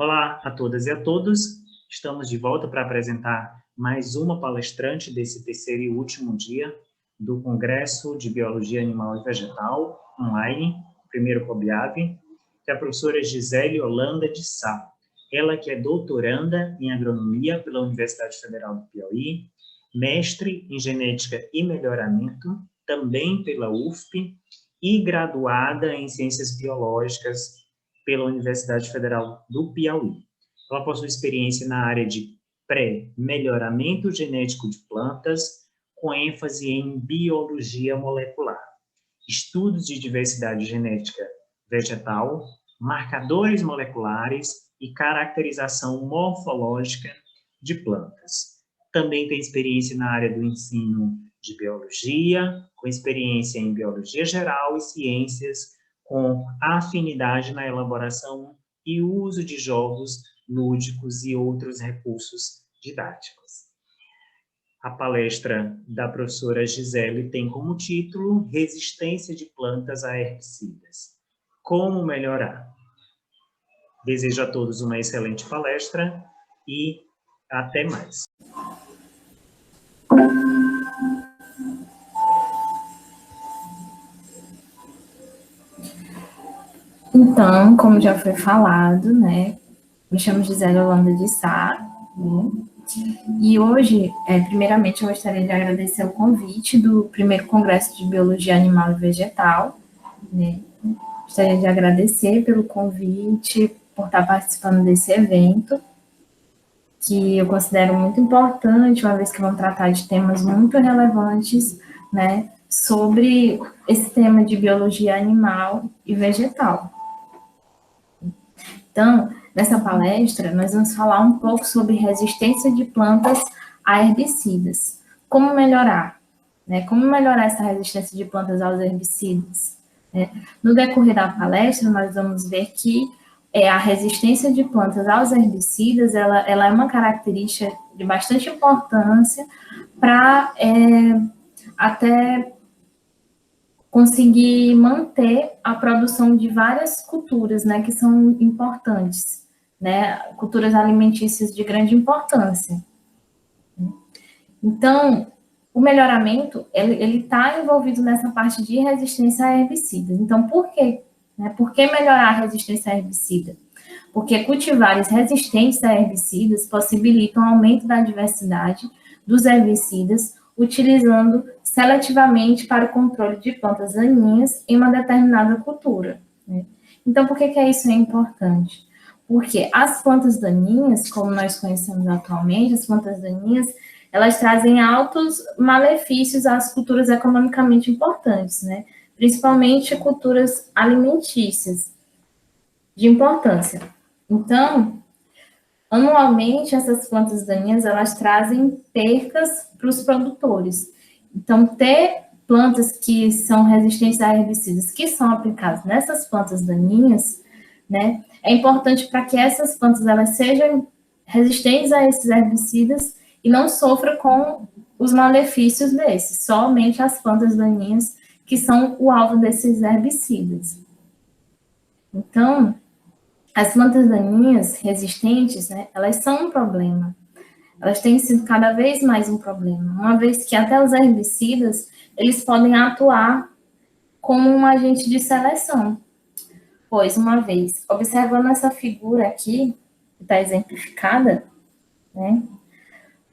Olá a todas e a todos, estamos de volta para apresentar mais uma palestrante desse terceiro e último dia do Congresso de Biologia Animal e Vegetal, online, primeiro COBIAV, que é a professora Gisele Holanda de Sá. Ela que é doutoranda em agronomia pela Universidade Federal do Piauí, mestre em genética e melhoramento, também pela UFP, e graduada em ciências biológicas pela Universidade Federal do Piauí. Ela possui experiência na área de pré-melhoramento genético de plantas, com ênfase em biologia molecular, estudos de diversidade genética vegetal, marcadores moleculares e caracterização morfológica de plantas. Também tem experiência na área do ensino de biologia, com experiência em biologia geral e ciências, com afinidade na elaboração e uso de jogos lúdicos e outros recursos didáticos. A palestra da professora Gisele tem como título Resistência de plantas a herbicidas. Como melhorar? Desejo a todos uma excelente palestra e até mais. Então, como já foi falado, né, me chamo Gisele Holanda de Sá, né, e hoje, primeiramente, eu gostaria de agradecer o convite do primeiro Congresso de Biologia Animal e Vegetal, né, gostaria de agradecer pelo convite, por estar participando desse evento, que eu considero muito importante, uma vez que vão tratar de temas muito relevantes, né, sobre esse tema de biologia animal e vegetal. Então, nessa palestra, nós vamos falar um pouco sobre resistência de plantas a herbicidas. Como melhorar? Né? Como melhorar essa resistência de plantas aos herbicidas? Né? No decorrer da palestra, nós vamos ver que a resistência de plantas aos herbicidas, ela é uma característica de bastante importância para até conseguir manter a produção de várias culturas, né, que são importantes, né, culturas alimentícias de grande importância. Então, o melhoramento, ele está envolvido nessa parte de resistência a herbicidas. Então, por quê? Né, por que melhorar a resistência a herbicida? Porque cultivares resistentes a herbicidas possibilitam o aumento da diversidade dos herbicidas, utilizando seletivamente para o controle de plantas daninhas em uma determinada cultura. Né? Então, por que isso é importante? Porque as plantas daninhas, como nós conhecemos atualmente, as plantas daninhas, elas trazem altos malefícios às culturas economicamente importantes, né? Principalmente culturas alimentícias de importância. Então, anualmente, essas plantas daninhas, elas trazem percas para os produtores. Então, ter plantas que são resistentes a herbicidas, que são aplicadas nessas plantas daninhas, né, é importante para que essas plantas, elas sejam resistentes a esses herbicidas e não sofram com os malefícios desses, somente as plantas daninhas que são o alvo desses herbicidas. Então, as plantas daninhas resistentes, né, elas são um problema. Elas têm sido cada vez mais um problema, uma vez que até os herbicidas, eles podem atuar como um agente de seleção. Pois, uma vez, observando essa figura aqui, que está exemplificada, né,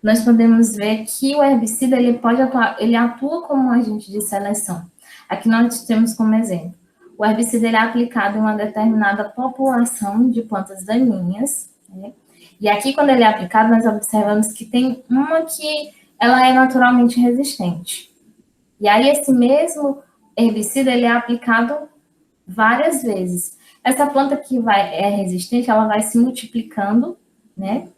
nós podemos ver que o herbicida, ele pode atuar, ele atua como um agente de seleção. Aqui nós temos como exemplo, o herbicida ele é aplicado em uma determinada população de plantas daninhas, né? E aqui, quando ele é aplicado, nós observamos que tem uma que ela é naturalmente resistente. E aí, esse mesmo herbicida, ele é aplicado várias vezes. Essa planta que é resistente, ela vai se multiplicando, né?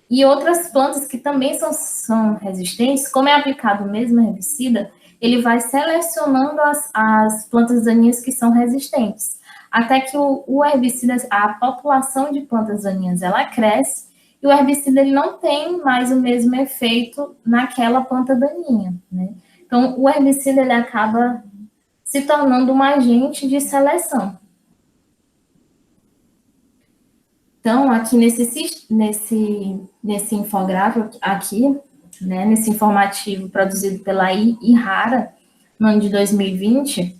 E outras plantas que também são resistentes, como é aplicado o mesmo herbicida, ele vai selecionando as plantas daninhas que são resistentes, até que o herbicida, a população de plantas daninhas, ela cresce, e o herbicida ele não tem mais o mesmo efeito naquela planta daninha, né? Então, o herbicida ele acaba se tornando um agente de seleção. Então, aqui nesse infográfico aqui, né, nesse informativo produzido pela IHARA, no ano de 2020,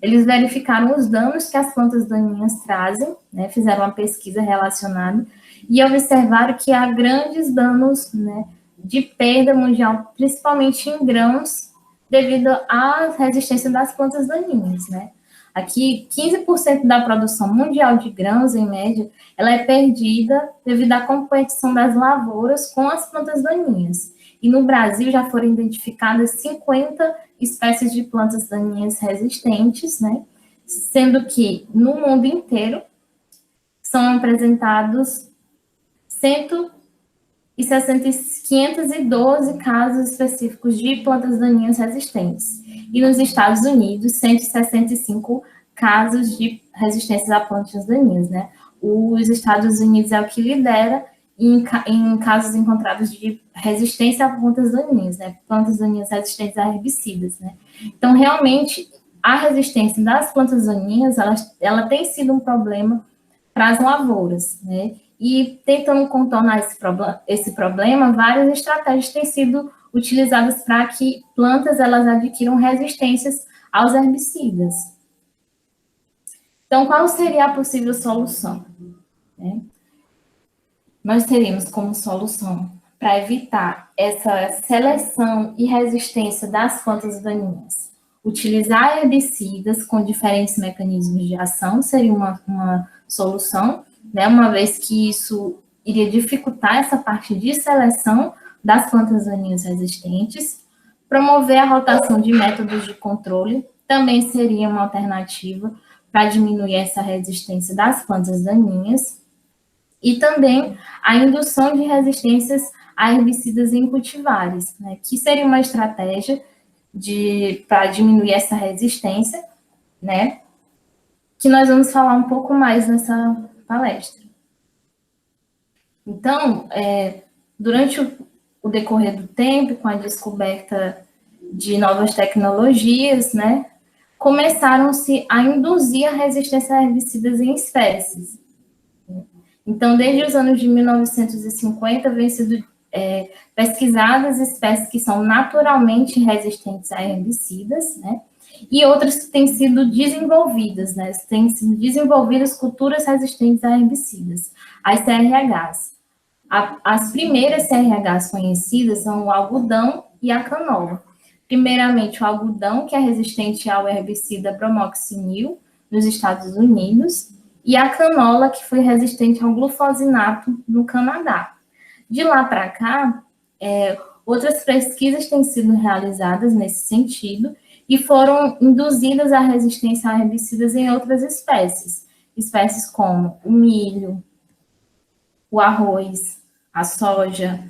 eles verificaram os danos que as plantas daninhas trazem, né, fizeram uma pesquisa relacionada, e observaram que há grandes danos, né, de perda mundial, principalmente em grãos, devido à resistência das plantas daninhas, né. Aqui, 15% da produção mundial de grãos, em média, ela é perdida devido à competição das lavouras com as plantas daninhas. E no Brasil já foram identificadas 50 espécies de plantas daninhas resistentes, né? Sendo que no mundo inteiro são apresentados 512 casos específicos de plantas daninhas resistentes. E nos Estados Unidos, 165 casos de resistência a plantas daninhas, né? Os Estados Unidos é o que lidera em casos encontrados de resistência a plantas daninhas, né? Plantas daninhas resistentes a herbicidas, né? Então, realmente, a resistência das plantas daninhas, ela tem sido um problema para as lavouras, né? E tentando contornar esse problema, várias estratégias têm sido utilizadas para que plantas elas adquiram resistências aos herbicidas. Então, qual seria a possível solução? Nós teríamos como solução para evitar essa seleção e resistência das plantas daninhas, utilizar herbicidas com diferentes mecanismos de ação seria uma solução, né? Uma vez que isso iria dificultar essa parte de seleção das plantas daninhas resistentes. Promover a rotação de métodos de controle também seria uma alternativa para diminuir essa resistência das plantas daninhas. E também a indução de resistências a herbicidas em cultivares, né, que seria uma estratégia para diminuir essa resistência, né, que nós vamos falar um pouco mais nessa palestra. Então, durante o decorrer do tempo, com a descoberta de novas tecnologias, né, começaram-se a induzir a resistência a herbicidas em espécies. Então, desde os anos de 1950, vem sido pesquisadas espécies que são naturalmente resistentes a herbicidas, né? E outras que têm sido desenvolvidas, né? Têm sido desenvolvidas culturas resistentes a herbicidas, as CRHs. As primeiras CRHs conhecidas são o algodão e a canola. Primeiramente, o algodão, que é resistente ao herbicida bromoxinil, nos Estados Unidos, e a canola, que foi resistente ao glufosinato no Canadá. De lá para cá, outras pesquisas têm sido realizadas nesse sentido e foram induzidas a resistência a herbicidas em outras espécies. Espécies como o milho, o arroz, a soja,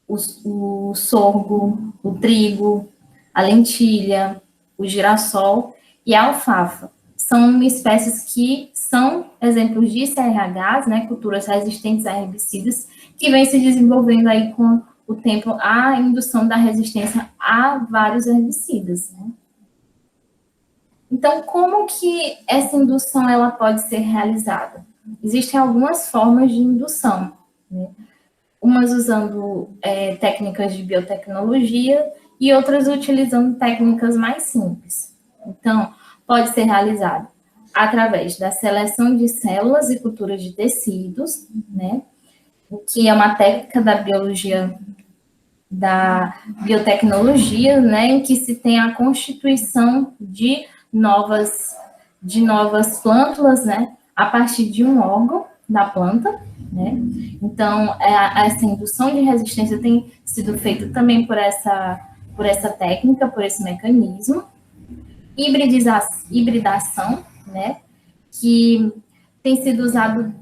o sorgo, o trigo, a lentilha, o girassol e a alfafa. São espécies que são exemplos de CRHs, né, culturas resistentes a herbicidas, que vem se desenvolvendo aí com o tempo a indução da resistência a vários herbicidas, né? Então, como que essa indução ela pode ser realizada? Existem algumas formas de indução, né? Umas usando técnicas de biotecnologia e outras utilizando técnicas mais simples. Então, pode ser realizado através da seleção de células e culturas de tecidos, né? Que é uma técnica da biotecnologia, né? Em que se tem a constituição de novas plântulas, né? A partir de um órgão da planta, né? Então, essa indução de resistência tem sido feita também por essa técnica, por esse mecanismo. Hibridação, né, que tem sido usado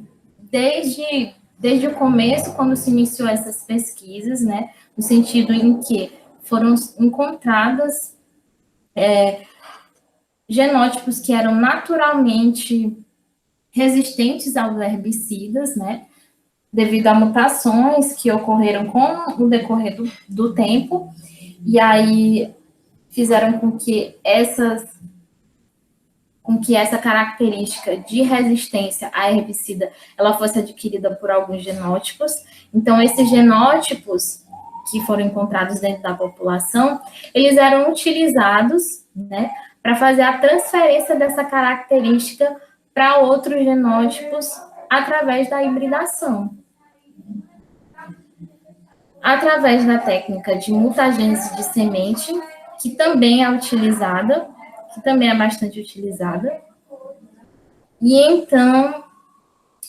desde o começo, quando se iniciou essas pesquisas, né, no sentido em que foram encontradas genótipos que eram naturalmente resistentes aos herbicidas, né, devido a mutações que ocorreram com o decorrer do tempo, e aí fizeram com que com que essa característica de resistência a herbicida ela fosse adquirida por alguns genótipos. Então, esses genótipos que foram encontrados dentro da população, eles eram utilizados, né, para fazer a transferência dessa característica para outros genótipos através da hibridação. Através da técnica de mutagênese de semente, que também é utilizada, que também é bastante utilizada. E então,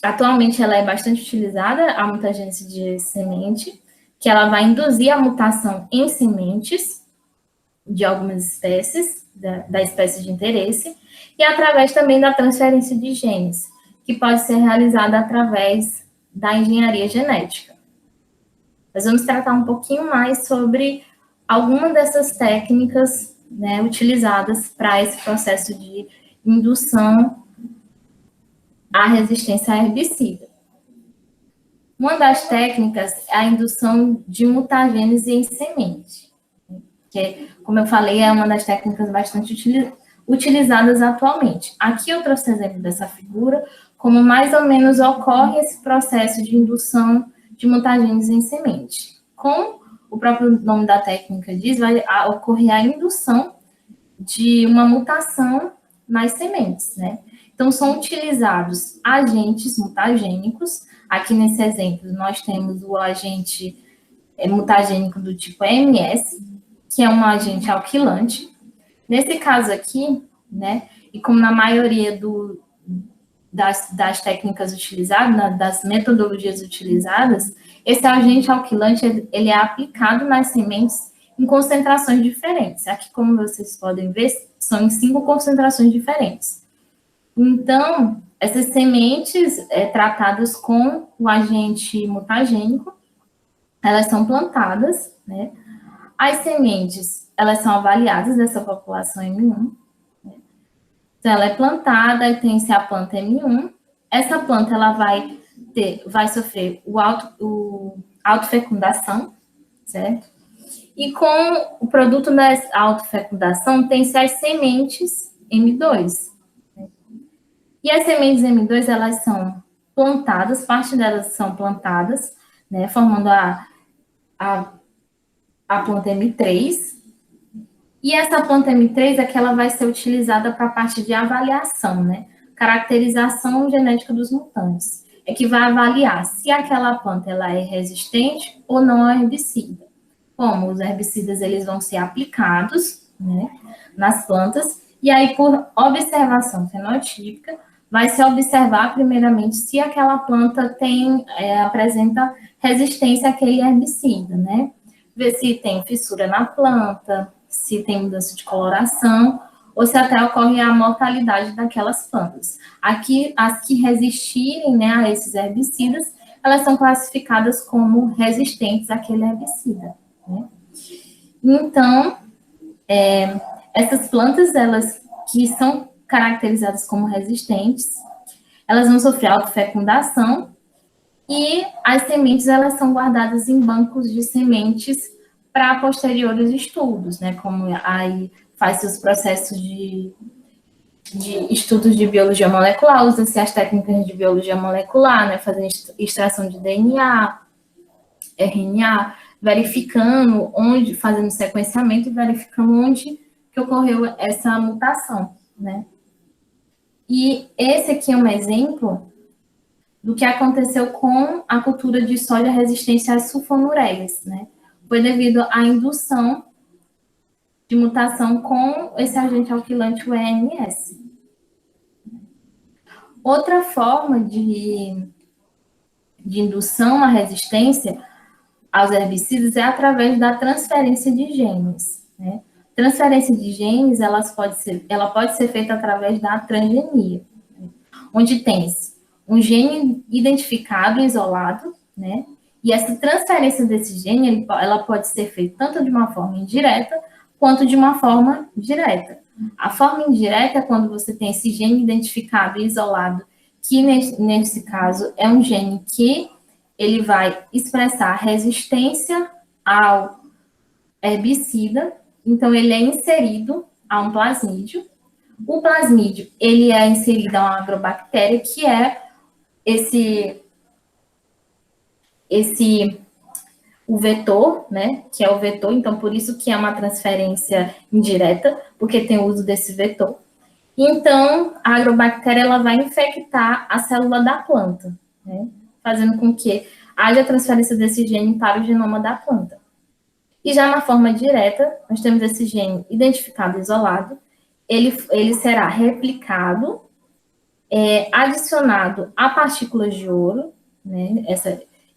atualmente ela é bastante utilizada, a mutagênese de semente, que ela vai induzir a mutação em sementes de algumas espécies, da espécie de interesse, e através também da transferência de genes, que pode ser realizada através da engenharia genética. Nós vamos tratar um pouquinho mais sobre alguma dessas técnicas, né, utilizadas para esse processo de indução à resistência a herbicida. Uma das técnicas é a indução de mutagênese em semente, que, como eu falei, é uma das técnicas bastante utilizadas atualmente. Aqui eu trouxe exemplo dessa figura, como mais ou menos ocorre esse processo de indução de mutagênese em semente. Como o próprio nome da técnica diz, vai ocorrer a indução de uma mutação nas sementes, né? Então, são utilizados agentes mutagênicos. Aqui nesse exemplo, nós temos o agente mutagênico do tipo MS, que é um agente alquilante. Nesse caso aqui, né, e como na maioria das técnicas utilizadas, das metodologias utilizadas, esse agente alquilante, ele é aplicado nas sementes em concentrações diferentes. Aqui, como vocês podem ver, são em 5 concentrações diferentes. Então, essas sementes tratadas com o agente mutagênico, elas são plantadas, né? As sementes, elas são avaliadas dessa população M1. Né? Então, ela é plantada e tem-se a planta M1. Essa planta, ela vai sofrer o autofecundação, certo? E com o produto da autofecundação, tem-se as sementes M2. E as sementes M2, elas são plantadas, parte delas são plantadas, né, formando a planta M3. E essa planta M3 é que ela vai ser utilizada para a parte de avaliação, né, caracterização genética dos mutantes. É que vai avaliar se aquela planta ela é resistente ou não ao herbicida. Como os herbicidas eles vão ser aplicados, né, nas plantas, e aí por observação fenotípica, vai se observar primeiramente se aquela planta apresenta resistência àquele herbicida, né? Ver se tem fissura na planta, se tem mudança de coloração, ou se até ocorre a mortalidade daquelas plantas. Aqui, as que resistirem, né, a esses herbicidas, elas são classificadas como resistentes àquele herbicida, né? Então, essas plantas, elas que são caracterizadas como resistentes, elas vão sofrer autofecundação e as sementes, elas são guardadas em bancos de sementes para posteriores estudos, né, como aí faz os processos de estudos de biologia molecular, usa-se as técnicas de biologia molecular, né, fazendo extração de DNA, RNA, verificando onde, fazendo sequenciamento e verificando onde que ocorreu essa mutação, né. E esse aqui é um exemplo do que aconteceu com a cultura de soja resistente às sulfonureias, né? Foi devido à indução de mutação com esse agente alquilante, o EMS. Outra forma de indução à resistência aos herbicidas é através da transferência de genes, né? Transferência de genes, ela pode ser feita através da transgenia, né? Onde tem-se um gene identificado, isolado, né? E essa transferência desse gene, ela pode ser feita tanto de uma forma indireta, quanto de uma forma direta. A forma indireta é quando você tem esse gene identificado e isolado, que nesse caso é um gene que ele vai expressar resistência ao herbicida. Então, ele é inserido a um plasmídio, O plasmídio, ele é inserido a uma agrobactéria, que é o vetor, né, que é o vetor, então por isso que é uma transferência indireta, porque tem o uso desse vetor. Então, a agrobactéria, ela vai infectar a célula da planta, né, fazendo com que haja transferência desse gene para o genoma da planta. E já na forma direta, nós temos esse gene identificado isolado, ele será replicado, adicionado a partículas de ouro, né,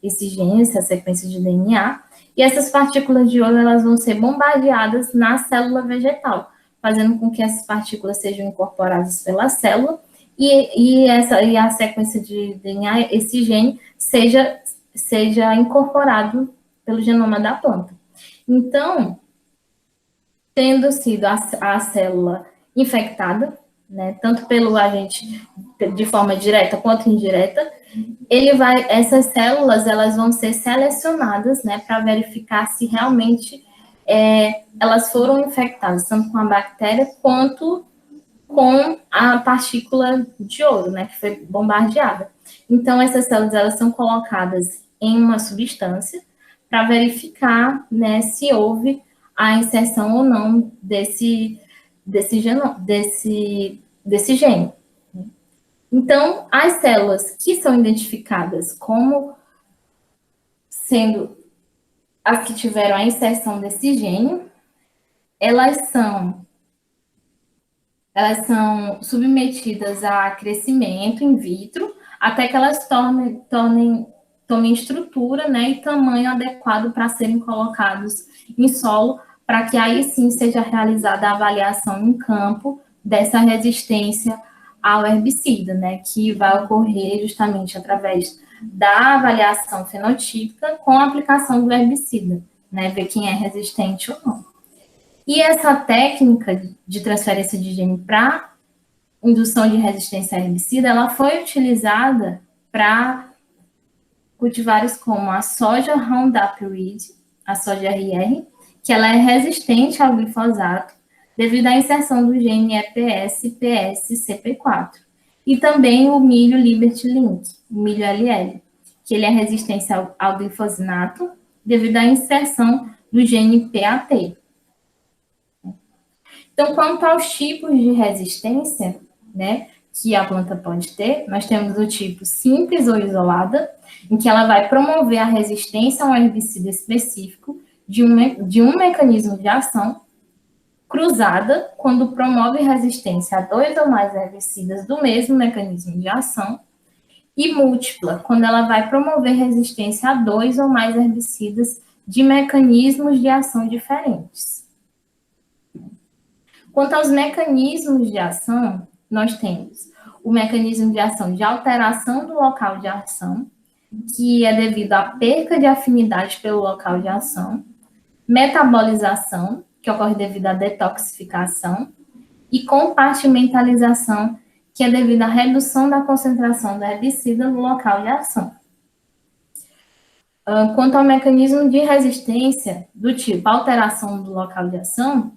esse gene, essa sequência de DNA, e essas partículas de ouro, elas vão ser bombardeadas na célula vegetal, fazendo com que essas partículas sejam incorporadas pela célula, e a sequência de DNA, esse gene, seja incorporado pelo genoma da planta. Então, tendo sido a célula infectada, né, tanto pelo agente de forma direta quanto indireta, essas células, elas vão ser selecionadas, né, para verificar se realmente elas foram infectadas, tanto com a bactéria quanto com a partícula de ouro, né, que foi bombardeada. Então, essas células, elas são colocadas em uma substância para verificar, né, se houve a inserção ou não desse gene. Então, as células que são identificadas como sendo as que tiveram a inserção desse gene, elas são submetidas a crescimento in vitro, até que elas tomem estrutura, né, e tamanho adequado para serem colocados em solo, para que aí sim seja realizada a avaliação em campo dessa resistência ao herbicida, né, que vai ocorrer justamente através da avaliação fenotípica com a aplicação do herbicida, né, ver quem é resistente ou não. E essa técnica de transferência de gene para indução de resistência a herbicida, ela foi utilizada para cultivares como a soja Roundup Reed, a soja RR, que ela é resistente ao glifosato devido à inserção do gene EPS-PS-CP4. E também o milho Liberty Link, o milho LL, que ele é resistente ao glifosinato devido à inserção do gene PAT. Então, quanto aos tipos de resistência, né, que a planta pode ter, nós temos o tipo simples ou isolada, em que ela vai promover a resistência a um herbicida específico de um mecanismo de ação, cruzada, quando promove resistência a 2 ou mais herbicidas do mesmo mecanismo de ação, e múltipla, quando ela vai promover resistência a 2 ou mais herbicidas de mecanismos de ação diferentes. Quanto aos mecanismos de ação, nós temos o mecanismo de ação de alteração do local de ação, que é devido à perca de afinidade pelo local de ação, metabolização, que ocorre devido à detoxificação, e compartimentalização, que é devido à redução da concentração do herbicida no local de ação. Quanto ao mecanismo de resistência do tipo alteração do local de ação,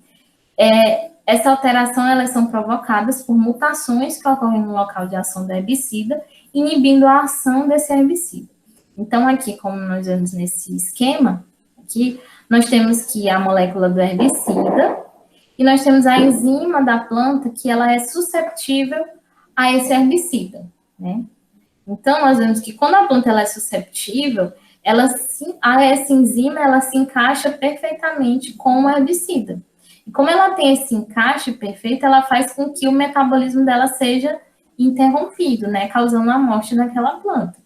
essa alteração, elas são provocadas por mutações que ocorrem no local de ação do herbicida, inibindo a ação desse herbicida. Então, aqui, como nós vemos nesse esquema, aqui, nós temos que a molécula do herbicida, e nós temos a enzima da planta, que ela é susceptível a esse herbicida, né? Então, nós vemos que quando a planta ela é susceptível, essa enzima, ela se encaixa perfeitamente com o herbicida. E como ela tem esse encaixe perfeito, ela faz com que o metabolismo dela seja interrompido, né, causando a morte daquela planta.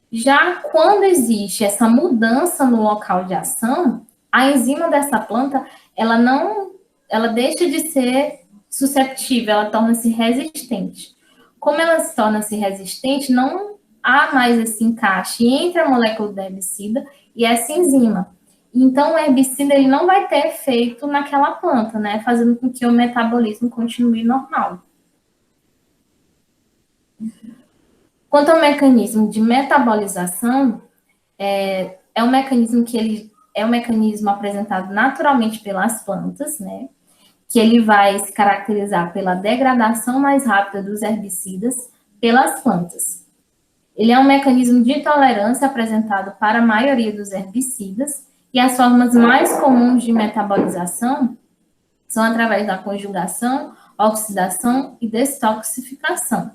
Já quando existe essa mudança no local de ação, a enzima dessa planta, ela deixa de ser susceptível, ela torna-se resistente. Como ela se torna-se resistente, não há mais esse encaixe entre a molécula do herbicida e essa enzima. Então, o herbicida ele não vai ter efeito naquela planta, né? Fazendo com que o metabolismo continue normal. Quanto ao mecanismo de metabolização, é um mecanismo que ele é um mecanismo apresentado naturalmente pelas plantas, né? que ele vai se caracterizar pela degradação mais rápida dos herbicidas pelas plantas. Ele é um mecanismo de tolerância apresentado para a maioria dos herbicidas, e as formas mais comuns de metabolização são através da conjugação, oxidação e destoxificação.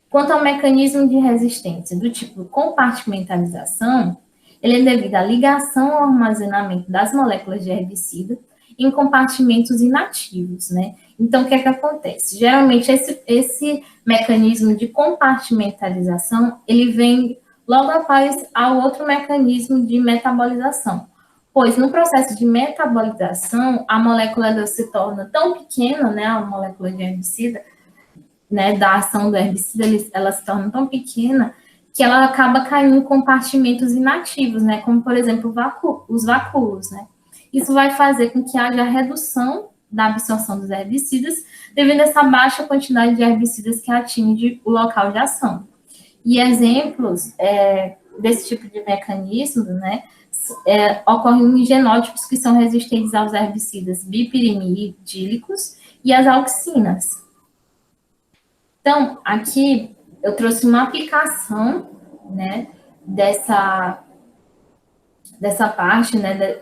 Quanto ao mecanismo de resistência do tipo compartimentalização, ele é devido à ligação ao armazenamento das moléculas de herbicida em compartimentos inativos, né? Então, o que é que acontece? Geralmente, esse mecanismo de compartimentalização, ele vem logo após ao outro mecanismo de metabolização. Pois, no processo de metabolização, a molécula se torna tão pequena, né, a molécula de herbicida, né, da ação do herbicida, ela se torna tão pequena que ela acaba caindo em compartimentos inativos, né, como, por exemplo, os vacúolos, né. Isso vai fazer com que haja redução da absorção dos herbicidas devido a essa baixa quantidade de herbicidas que atinge o local de ação. E exemplos desse tipo de mecanismo, né, ocorrem em genótipos que são resistentes aos herbicidas bipirimidílicos e às auxinas. Então, aqui eu trouxe uma aplicação, né, dessa parte, né,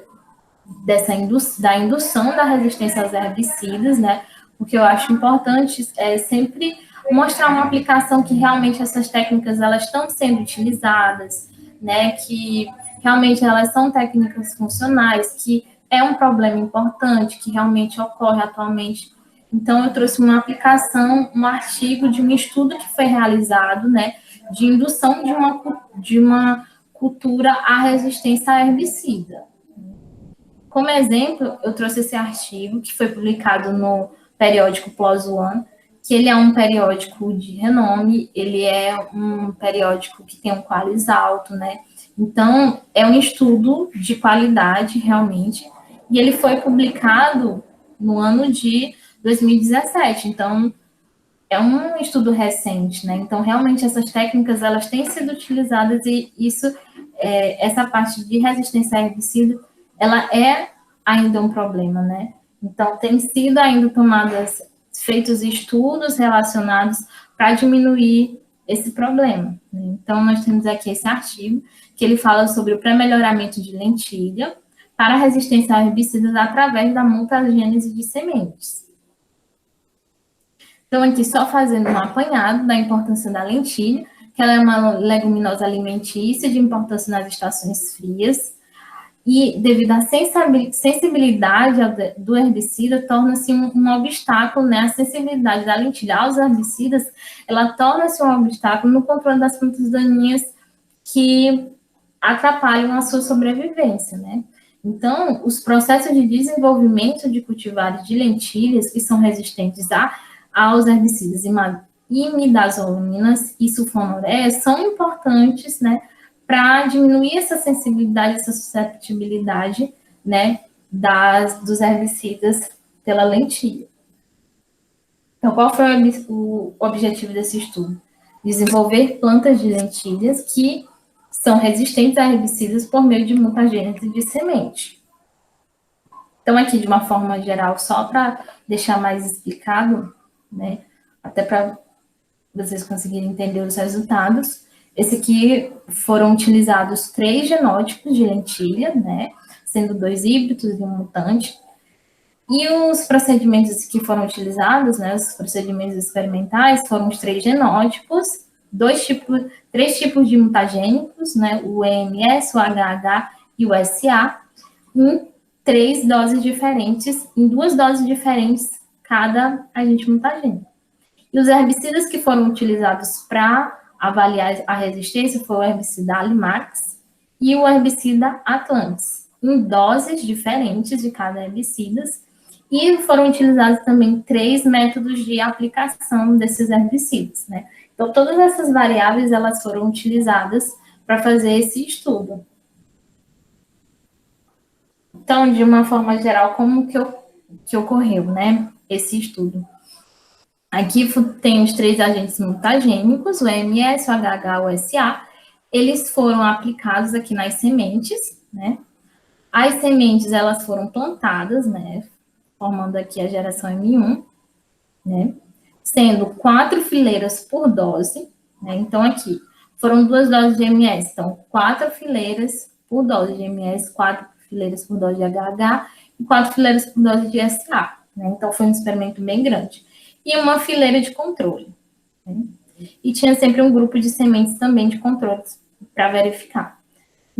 da indução da resistência aos herbicidas, né, porque eu acho importante sempre mostrar uma aplicação que realmente essas técnicas elas estão sendo utilizadas, né, que realmente elas são técnicas funcionais, que é um problema importante, que realmente ocorre atualmente. Então, eu trouxe uma aplicação, um artigo de um estudo que foi realizado, né, de indução de uma cultura à resistência a herbicida. Como exemplo, eu trouxe esse artigo que foi publicado no periódico PLOS ONE, que ele é um periódico de renome, ele é um periódico que tem um qualis alto, né? Então, é um estudo de qualidade, realmente, e ele foi publicado no ano de 2017, então, é um estudo recente, né? Então, realmente, essas técnicas, elas têm sido utilizadas e isso, essa parte de resistência a herbicida, ela é ainda um problema, né? Então, tem sido ainda feitos estudos relacionados para diminuir esse problema, né? Então, nós temos aqui esse artigo, que ele fala sobre o pré-melhoramento de lentilha para a resistência a herbicidas através da mutagênese de sementes. Então, aqui só fazendo um apanhado da importância da lentilha, que ela é uma leguminosa alimentícia de importância nas estações frias, e devido à sensibilidade do herbicida, torna-se um obstáculo, né? A sensibilidade da lentilha aos herbicidas, ela torna-se um obstáculo no controle das plantas daninhas que atrapalham a sua sobrevivência, né? Então, os processos de desenvolvimento de cultivares de lentilhas que são resistentes aos herbicidas imidazolinas e sulfonureias são importantes, né, para diminuir essa sensibilidade, essa susceptibilidade, né, dos herbicidas pela lentilha. Então, qual foi o objetivo desse estudo? Desenvolver plantas de lentilhas que são resistentes a herbicidas por meio de mutagênese de semente. Então, aqui, de uma forma geral, só para deixar mais explicado, né, até para vocês conseguirem entender os resultados, esse aqui foram utilizados 3 genótipos de lentilha, né, sendo 2 híbridos e um mutante. E os procedimentos que foram utilizados, né, os procedimentos experimentais, foram os 3 genótipos, 3 tipos de mutagênicos, né, o EMS, o HH e o SA, em 3 doses diferentes, em 2 doses diferentes cada agente mutagênico. E os herbicidas que foram utilizados para avaliar a resistência foi o herbicida Alimax e o herbicida Atlantis, em doses diferentes de cada herbicida, e foram utilizados também 3 métodos de aplicação desses herbicidas, né? Então, todas essas variáveis, elas foram utilizadas para fazer esse estudo. Então, de uma forma geral, como que ocorreu, né, esse estudo? Aqui tem os 3 agentes mutagênicos, o EMS, o HH, o SA. Eles foram aplicados aqui nas sementes, né? As sementes, elas foram plantadas, né, formando aqui a geração M1, né, sendo 4 fileiras por dose, né, então aqui foram 2 doses de MS, então 4 fileiras por dose de MS, 4 fileiras por dose de HH e 4 fileiras por dose de SA, né, então foi um experimento bem grande. E uma fileira de controle, né, e tinha sempre um grupo de sementes também de controle para verificar.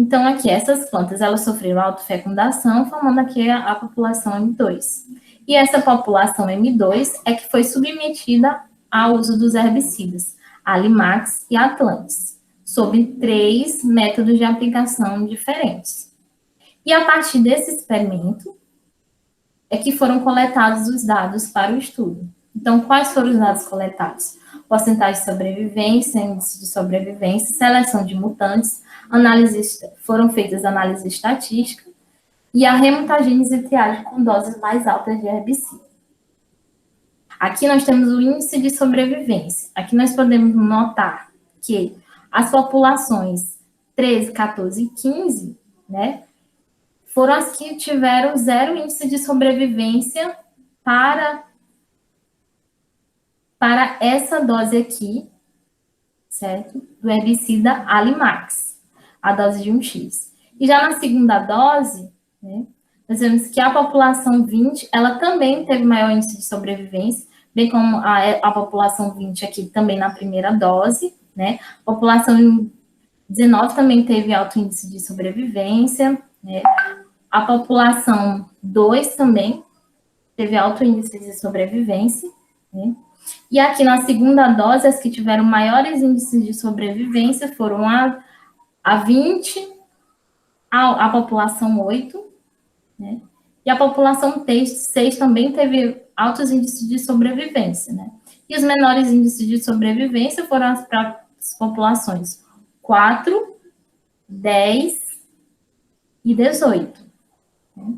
Então, aqui, essas plantas, elas sofreram autofecundação, formando aqui a população M2. E essa população M2 é que foi submetida ao uso dos herbicidas, Alimax e Atlantis, sob 3 métodos de aplicação diferentes. E a partir desse experimento é que foram coletados os dados para o estudo. Então, quais foram os dados coletados? Porcentagem de sobrevivência, índice de sobrevivência, seleção de mutantes, foram feitas análises estatísticas e a remutagênese e triagem com doses mais altas de herbicida. Aqui nós temos o índice de sobrevivência. Aqui nós podemos notar que as populações 13, 14 e 15, né, foram as que tiveram 0 índice de sobrevivência para essa dose aqui, certo? Do herbicida Alimax, a dose de 1x. E já na segunda dose, né, nós vemos que a população 20, ela também teve maior índice de sobrevivência, bem como a população 20 aqui também na primeira dose, né? A população 19 também teve alto índice de sobrevivência, né? A população 2 também teve alto índice de sobrevivência, né? E aqui na segunda dose, as que tiveram maiores índices de sobrevivência foram a 20, a população 8, né? E a população 6 também teve altos índices de sobrevivência, né? E os menores índices de sobrevivência foram para as populações 4, 10 e 18. Né?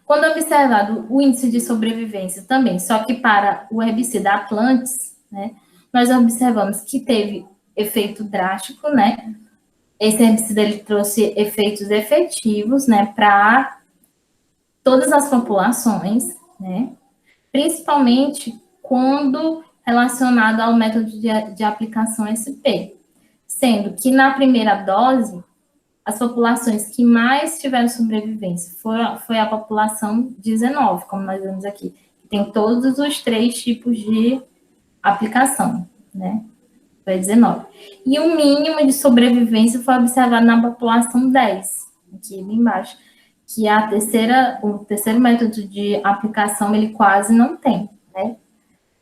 Quando observado o índice de sobrevivência também, só que para o herbicida Atlantis, né, nós observamos que teve efeito drástico, né? Esse herbicida ele trouxe efeitos efetivos, né, para todas as populações, né? Principalmente quando relacionado ao método de aplicação SP, sendo que na primeira dose as populações que mais tiveram sobrevivência foi a população 19, como nós vemos aqui, que tem todos os 3 tipos de aplicação, né? Foi 19. E o mínimo de sobrevivência foi observado na população 10, aqui embaixo, que o terceiro método de aplicação ele quase não tem, né?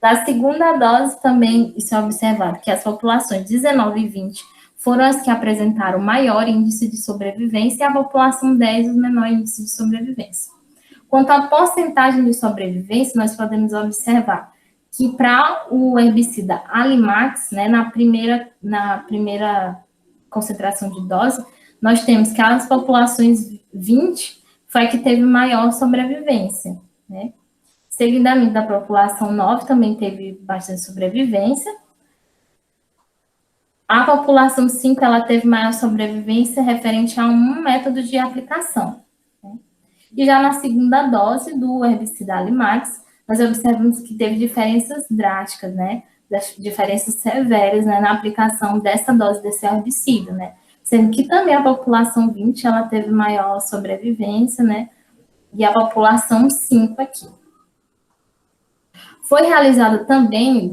Na segunda dose também isso é observado, que as populações 19 e 20 foram as que apresentaram maior índice de sobrevivência e a população 10 o menor índice de sobrevivência. Quanto à porcentagem de sobrevivência, nós podemos observar que para o herbicida Alimax, né, na primeira concentração de dose, nós temos que as populações 20 foi a que teve maior sobrevivência, né? Seguidamente da população 9 também teve bastante sobrevivência. A população 5, ela teve maior sobrevivência referente a um método de aplicação. Né? E já na segunda dose do herbicida Alimax, nós observamos que teve diferenças drásticas, né? Diferenças severas, né, na aplicação dessa dose desse herbicida, né? Sendo que também a população 20, ela teve maior sobrevivência, né? E a população 5 aqui. Foi realizada também,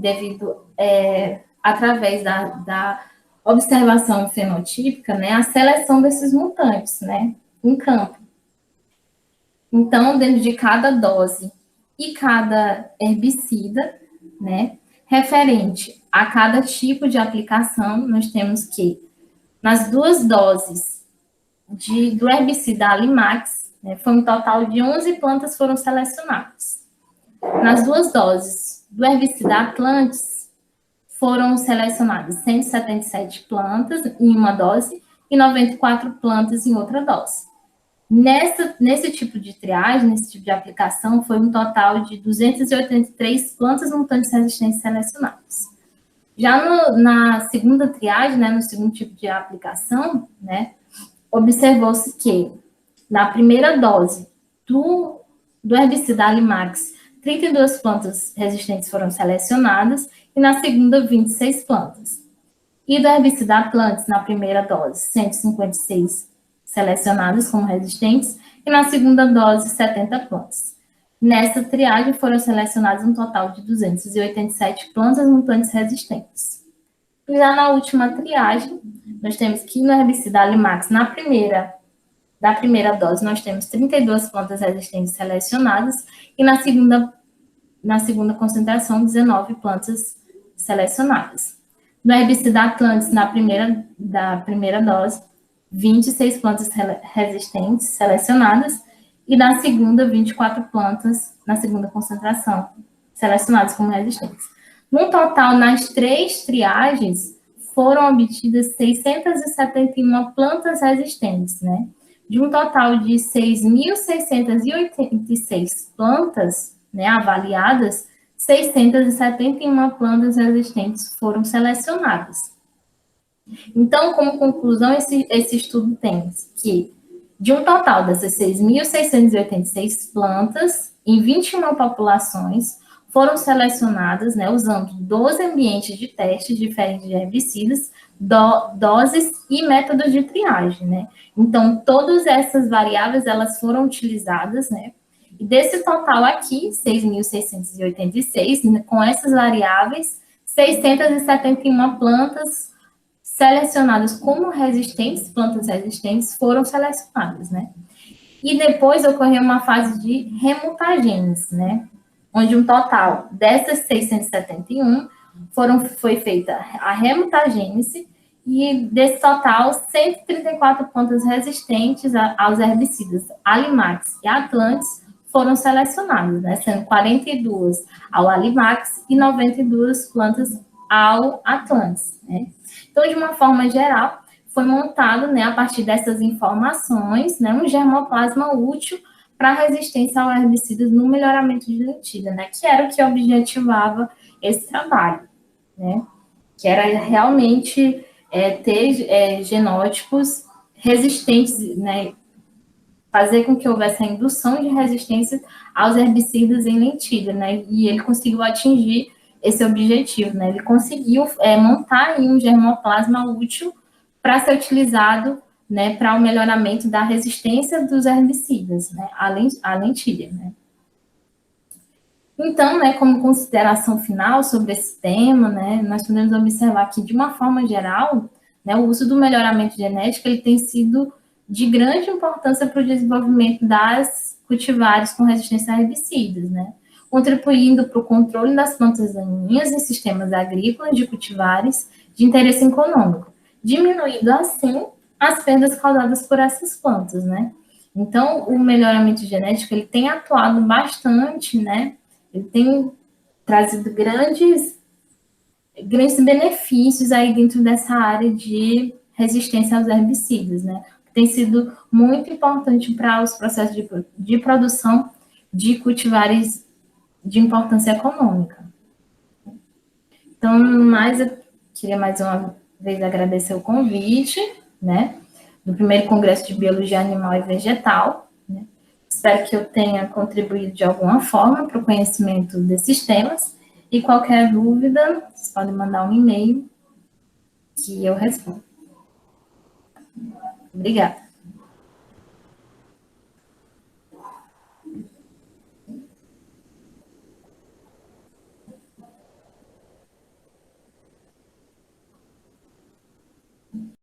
através da observação fenotípica, né, a seleção desses mutantes, né, em campo. Então, dentro de cada dose e cada herbicida, né, referente a cada tipo de aplicação, nós temos que, nas 2 doses do herbicida Alimax, né, foi um total de 11 plantas foram selecionadas. Nas 2 doses do herbicida Atlantis, foram selecionadas 177 plantas em uma dose e 94 plantas em outra dose. Nesse tipo de triagem, nesse tipo de aplicação, foi um total de 283 plantas mutantes resistentes selecionadas. Já na segunda triagem, né, no segundo tipo de aplicação, né, observou-se que, na primeira dose do herbicida Alimax, 32 plantas resistentes foram selecionadas e na segunda, 26 plantas. E do herbicida Atlantis, na primeira dose, 156 selecionadas como resistentes e na segunda dose, 70 plantas. Nessa triagem foram selecionadas um total de 287 plantas mutantes resistentes. E já na última triagem, nós temos que no herbicida Alimax, da primeira dose, nós temos 32 plantas resistentes selecionadas e na segunda concentração, 19 plantas selecionadas. No herbicida Atlantis, da primeira dose, 26 plantas resistentes selecionadas e na segunda, 24 plantas na segunda concentração selecionadas como resistentes. No total, nas 3 triagens, foram obtidas 671 plantas resistentes, né? De um total de 6.686 plantas, né, avaliadas, 671 plantas resistentes foram selecionadas. Então, como conclusão, esse estudo tem que, de um total dessas 6.686 plantas, em 21 populações, foram selecionadas, né, usando 12 ambientes de testes diferentes de herbicidas, doses e métodos de triagem, né? Então, todas essas variáveis, elas foram utilizadas, né? E desse total aqui, 6.686, né, com essas variáveis, 671 plantas selecionadas como resistentes, plantas resistentes, foram selecionadas, né? E depois ocorreu uma fase de remutagênese, né? Onde um total dessas 671 foi feita a remutagênese e desse total 134 plantas resistentes aos herbicidas Alimax e Atlantis foram selecionadas, né? Sendo 42 ao Alimax e 92 plantas ao Atlantis, né? Então, de uma forma geral, foi montado, né, a partir dessas informações, né, um germoplasma útil para a resistência ao herbicidas no melhoramento de lentilha, né, que era o que objetivava esse trabalho, né, que era realmente ter genótipos resistentes, né, fazer com que houvesse a indução de resistência aos herbicidas em lentilha, né, e ele conseguiu atingir esse objetivo, né, ele conseguiu montar aí um germoplasma útil para ser utilizado, né, para o melhoramento da resistência dos herbicidas, né, à lentilha, né. Então, né, como consideração final sobre esse tema, né, nós podemos observar que, de uma forma geral, né, o uso do melhoramento genético ele tem sido de grande importância para o desenvolvimento das cultivares com resistência a herbicidas, né, contribuindo para o controle das plantas daninhas em sistemas agrícolas de cultivares de interesse econômico, diminuindo, assim, as perdas causadas por essas plantas, né. Então, o melhoramento genético, ele tem atuado bastante, né, ele tem trazido grandes benefícios aí dentro dessa área de resistência aos herbicidas, né, tem sido muito importante para os processos de produção de cultivares de importância econômica. Então, eu queria mais uma vez agradecer o convite, né, do primeiro Congresso de Biologia Animal e Vegetal, né. Espero que eu tenha contribuído de alguma forma para o conhecimento desses temas, e qualquer dúvida, vocês podem mandar um e-mail que eu respondo. Obrigada.